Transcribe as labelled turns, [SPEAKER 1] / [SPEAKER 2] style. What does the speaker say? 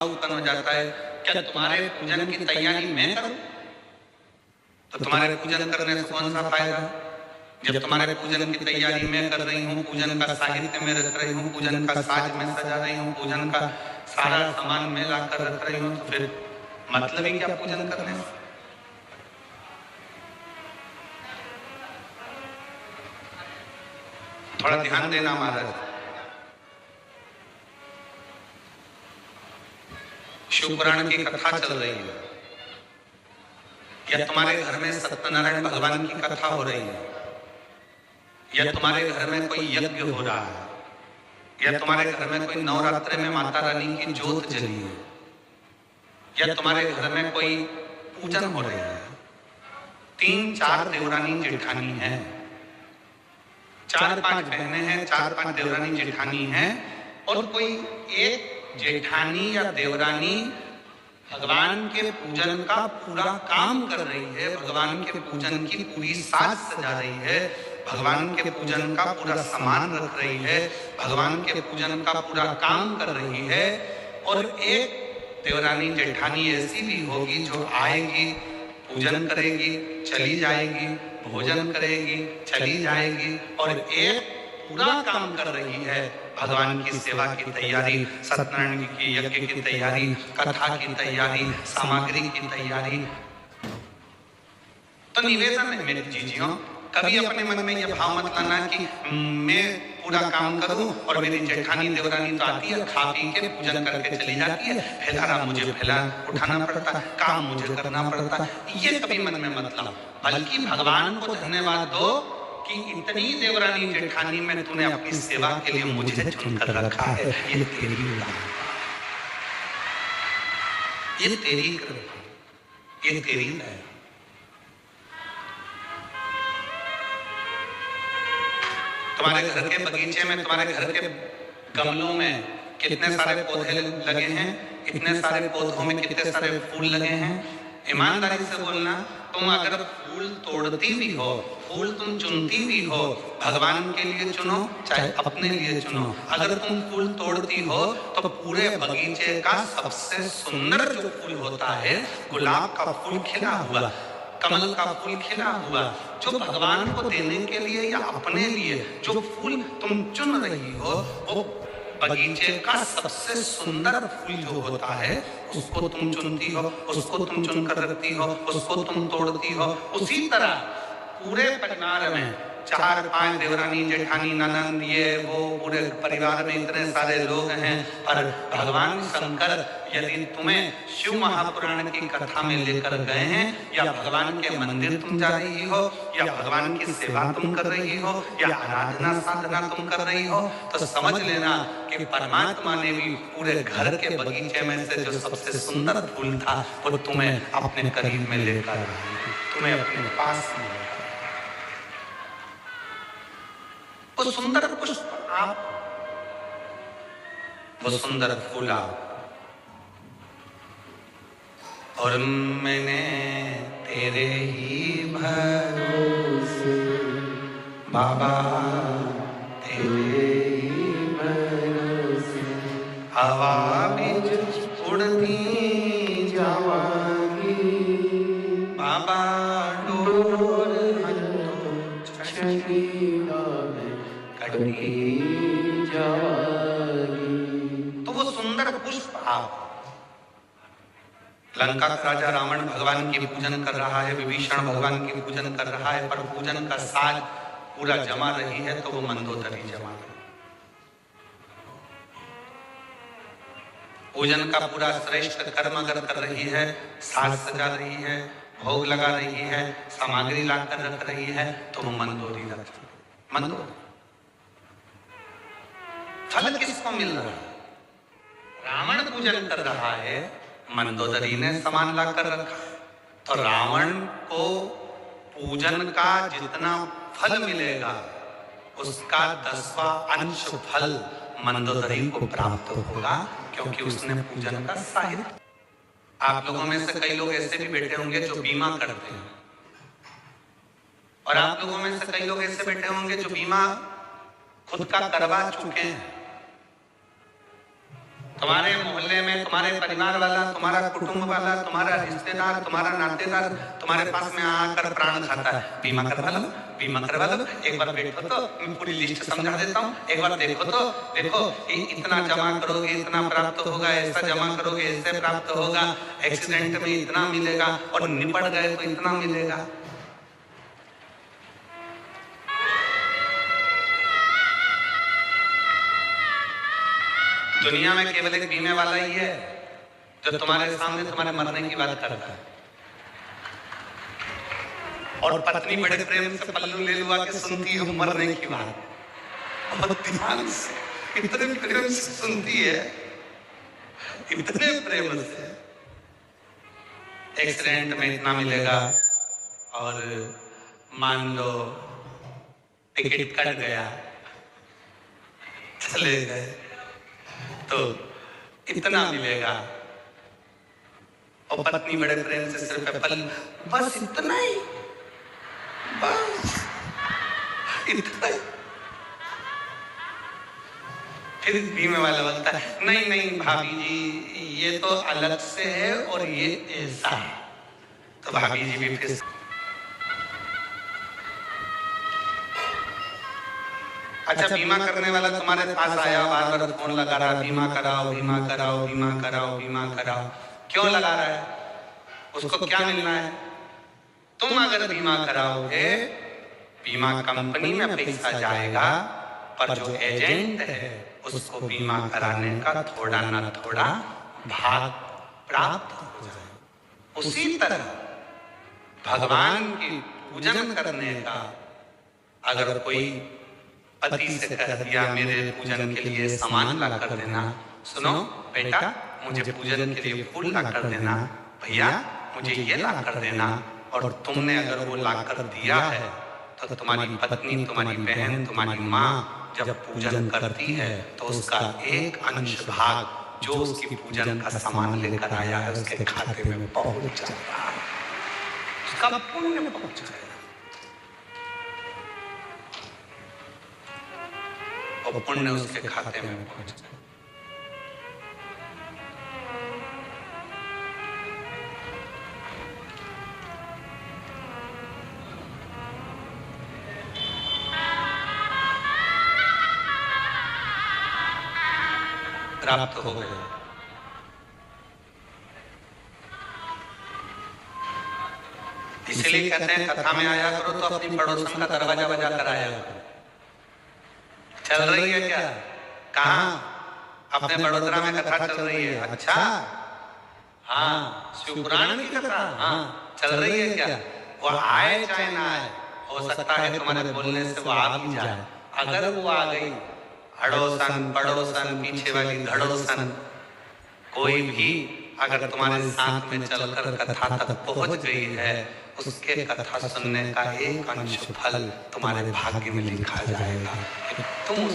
[SPEAKER 1] उत्पन्न हो जाता है, क्या तुम्हारे पूजन की तैयारी मैं करूं? तो तुम्हारे पूजन करने से कौन सा फायदा? जब तुम्हारे पूजन की तैयारी मैं कर रही हूँ, पूजन का साहित्य में रख रही हूँ, पूजन का साज में सजा रही हूँ, पूजन का सारा सामान में लाकर रख रही हूँ, तो फिर मतलब ही क्या पूजन करने से? थोड़ा ध्यान देना महाराज। शिव पुराण की कथा चल रही है, या तुम्हारे घर में सत्यनारायण भगवान की कथा हो रही है, या तुम्हारे घर में कोई यज्ञ हो रहा है, या तुम्हारे घर में कोई नवरात्र में माता रानी की जोत जली है, या तुम्हारे घर में कोई पूजन हो रहा है। 3-4 देवरानी जेठानी है, 4-5 बहनें हैं, 4-5 देवरानी जेठानी हैं, और कोई एक जेठानी या देवरानी भगवान के पूजन का पूरा काम कर रही है, भगवान के पूजन की पूरी साज सजा रही है, भगवान के पूजन का पूरा सामान रख रही है, भगवान के पूजन का पूरा काम कर रही है। और एक देवरानी जेठानी ऐसी भी होगी जो आएगी, पूजन करेगी, चली जाएगी, भोजन करेगी, चली जाएगी, और एक पूरा काम कर रही है, भगवान की सेवा की तैयारी, सत्यनारायण की यज्ञ की तैयारी, कथा की तैयारी, सामग्री की तैयारी। तो निवेदन है मेरे जीजियों, कभी अपने मन में यह भाव मत लाना कि मैं पूरा काम करूं और मेरी जेठानी देवरानी तो आती है, खा पी के पूजन करके चली जाती है, फैलाना मुझे फैला उठाना पड़ता, काम मुझे करना पड़ता। ये कभी मन में मत लाओ, बल्कि भगवान को धन्यवाद दो कि इतनी देवरानी जेठानी में तूने अपनी सेवा के लिए मुझे चुनकर रखा है। ये तेरी कृपा, ये तेरी कृपा, ये तेरी दया। तुम्हारे घर के बगीचे में, तुम्हारे घर के गमलों में कितने सारे पौधे लगे हैं, इतने सारे पौधों में कितने सारे फूल लगे हैं। ईमानदारी से बोलना, तुम अगर फूल तोड़ती भी हो, फूल तुम चुनती भी हो, भगवान के लिए चुनो चाहे अपने लिए चुनो। अगर तुम फूल तोड़ती हो तो पूरे बगीचे का सबसे सुंदर जो फूल होता है, गुलाब का फूल खिला हुआ, कमल का फूल खिला हुआ, जो भगवान को देने के लिए या अपने लिए जो फूल तुम चुन रही हो, वो बगीचे का सबसे सुंदर फूल जो होता है, उसको तुम चुनती हो, उसको तुम चुनकर रखती हो, उसको तुम तोड़ती हो। उसी तरह पूरे परिवार में 4-5 देवरानी जेठानी ननद ये वो पूरे परिवार में इतने सारे लोग हैं, पर भगवान शंकर यदि तुम्हें शिव महापुराण की कथा में लेकर गए हैं, या भगवान के मंदिर तुम जा रही हो, या भगवान की सेवा तुम कर रही हो, या आराधना साधना तुम कर रही हो, तो समझ लेना कि परमात्मा ने भी पूरे घर के बगीचे में से जो सबसे सुंदर फूल था, वो तुम्हें अपने करीब में लेकर आया, तुम्हें अपने पास में। वो सुंदर पुष्प आप, वो सुंदर फूल आप, और मैंने तेरे ही भरोसे बाबा, तेरे ही भरोसे हवा में उड़ती जावांगी बाबा, डोर तो वो सुंदर पुष्प आप। लंका का राजा रावण भगवान की पूजन कर रहा है, विभीषण भगवान की पूजन कर रहा है, पर पूजन का साज पूरा जमा रही है, तो वो मंदोदरी जमा रही। पूजन का पूरा श्रेष्ठ कर्म अगर कर रही है, साज सजा रही है, भोग लगा रही है, सामग्री लाकर रख रही है, तो वो मंदोदरी रखती है। मंदोदरी फल किसको मिल रहा है? रावण पूजन कर रहा है, मंदोदरी ने सामान लाकर रखा, तो रावण को पूजन का जितना फल मिलेगा, उसका 10वां अंश फल मंदोदरी को प्राप्त होगा, क्योंकि उसने पूजन का साहित्य। आप लोगों में से कई लोग ऐसे भी बैठे होंगे जो बीमा करते हैं, और आप लोगों में से कई लोग ऐसे बैठे होंगे जो बीमा खुद का करवा चुके हैं। तुम्हारे मोहल्ले में तुम्हारे परिवार वाला, तुम्हारा कुटुंब वाला, तुम्हारा रिश्तेदार, तुम्हारा नातेदार तुम्हारे पास में आकर प्राण खाता है, बीमा करवा लो, बीमा करवा लो। एक बार देखो तो, मैं पूरी लिस्ट समझा देता हूँ, एक बार देखो तो, देखो इतना जमा करोगे इतना प्राप्त होगा, ऐसा जमा करोगे ऐसे प्राप्त होगा, एक्सीडेंट में इतना मिलेगा और निपट गए तो इतना मिलेगा। दुनिया में केवल एक बीमे वाला ही है जो तुम्हारे सामने तुम्हारे मरने की बात करता है। और पत्नी बड़े प्रेम से पल्लू ले लुआ के सुनती है मरने की बात, बहुत ध्यान से, इतने प्रेम से सुनती है, इतने प्रेम से। एक्सीडेंट में इतना मिलेगा और मान लो टिकट कट गया, चले गए तो इतना मिलेगा। और पत्नी बड़े प्रेम से सिर पे पल्लू, बस इतना ही, बस इतना ही। फिर बीमे वाला बोलता है नहीं नहीं भाभी जी ये तो अलग से है और ये ऐसा है। तो भाभी जी भी फिर अच्छा बीमा करने वाला तुम्हारे पास आया, बार बार फोन लगा रहा, बीमा कराओ बीमा कराओ बीमा कराओ बीमा कराओ। क्यों लगा रहा है? उसको क्या मिलना है? तुम अगर बीमा कराओगे बीमा कंपनी में पैसा जाएगा, पर जो एजेंट है उसको बीमा कराने का थोड़ा ना थोड़ा भाग प्राप्त हो जाए। उसी तरह भगवान की पूजन करने का अगर कोई पति से कह दिया मेरे पूजन के लिए सामान ला कर देना, सुनो बेटा मुझे पूजन के लिए फूल ला कर देना, भैया मुझे ये ला कर देना, और तुमने अगर वो ला कर दिया है तो तुम्हारी पत्नी, तुम्हारी बहन, तुम्हारी माँ जब पूजन करती है तो उसका एक अंश भाग जो उसकी पूजन का सामान लेकर आया है उसके खाते में पहुंच जाएगा, उसका पुण्य पहुंच जाएगा। और पुण्य उसके खाते में पहुंच जाए। प्राप्त हो गए। इसलिए कहते हैं कथा में आया करो तो अपनी पड़ोसन का दरवाजा बजा कर आया करो। चल रही है क्या? कहाँ? अपने बड़ोदरा में कथा चल रही है। अच्छा हाँ, शिवपुराण की कथा हाँ चल रही है क्या? वो आए चाहे ना आए, हो सकता है तुम्हारे बोलने से वो आ भी जाए। अगर वो आ गई, अड़ोसन पड़ोसन पीछे वाली धड़ोसन कोई भी अगर तुम्हारे साथ में चलकर कथा तक पहुंच गई है, उसके कथा सुनने का एक अंश फल तुम्हारे भाग्य में लिखा जाएगा। तुम